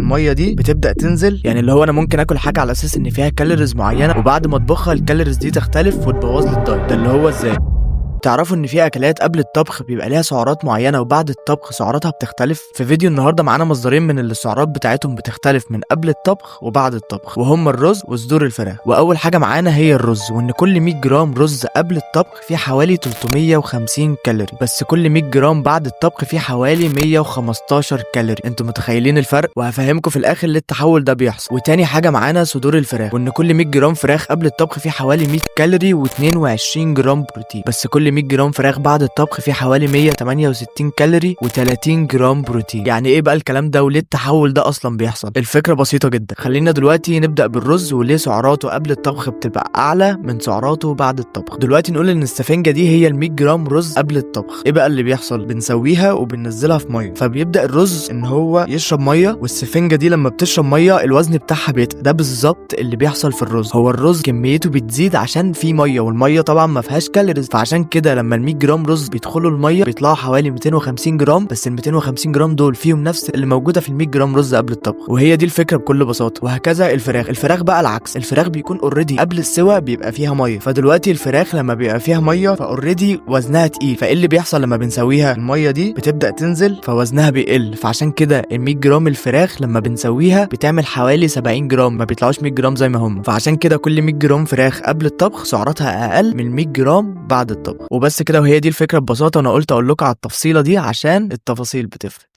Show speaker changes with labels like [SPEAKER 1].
[SPEAKER 1] الميه دي بتبدا تنزل، يعني اللي هو انا ممكن اكل حاجه على اساس ان فيها كالوريز معينه، وبعد ما اطبخها الكالوريز دي تختلف وتبوظ لي الدايت. ده اللي هو ازاي؟ تعرفوا ان في اكلات قبل الطبخ بيبقى ليها سعرات معينه وبعد الطبخ سعراتها بتختلف؟ في فيديو النهارده معانا مصدرين من اللي السعرات بتاعتهم بتختلف من قبل الطبخ وبعد الطبخ، وهم الرز وصدور الفراخ. واول حاجه معانا هي الرز، وان كل 100 جرام رز قبل الطبخ فيه حوالي 350 كالوري، بس كل 100 جرام بعد الطبخ فيه حوالي 115 كالوري. انتوا متخيلين الفرق؟ وهفهمكم في الاخر ليه التحول ده بيحصل. وتاني حاجه معانا صدور الفراخ، وان كل 100 جرام فراخ قبل الطبخ فيه حوالي 100 كالوري و22 جرام بروتين، بس كل 100 جرام فراخ بعد الطبخ فيه حوالي 168 كالوري و30 جرام بروتين. يعني ايه بقى الكلام ده وليه التحول ده اصلا بيحصل؟ الفكره بسيطه جدا. خلينا دلوقتي نبدا بالرز وليه سعراته قبل الطبخ بتبقى اعلى من سعراته بعد الطبخ. دلوقتي نقول ان السفنجه دي هي ال 100 جرام رز قبل الطبخ. ايه بقى اللي بيحصل؟ بنسويها وبننزلها في ميه، فبيبدا الرز ان هو يشرب ميه، والسفنجه دي لما بتشرب ميه الوزن بتاعها بيتقل. ده بالظبط اللي بيحصل في الرز. هو الرز كميته بتزيد عشان فيه ميه، والميه طبعا ما فيهاش كالوريز، فعشان كده لما ال 100 جرام رز بيدخلوا الميه بيطلعوا حوالي 250 جرام، بس ال 250 جرام دول فيهم نفس اللي موجوده في ال 100 جرام رز قبل الطبخ. وهي دي الفكره بكل بساطه. وهكذا الفراخ بقى العكس. الفراخ بيكون اوريدي قبل السوا بيبقى فيها ميه، فدلوقتي الفراخ لما بيبقى فيها ميه فاوريدي وزنها تقيل، فايه اللي بيحصل لما بنسويها؟ الميه دي بتبدا تنزل فوزنها بيقل، فعشان كده ال 100 جرام الفراخ لما بنسويها بتعمل حوالي 70 جرام، ما بيطلعوش 100 جرام زي ما هم. فعشان كده كل 100 جرام فراخ قبل الطبخ سعراتها اقل من 100 جرام بعد الطبخ. وبس كده، وهي دي الفكره ببساطه. وانا قلت اقول لكم على التفصيله دي عشان التفاصيل بتفرق.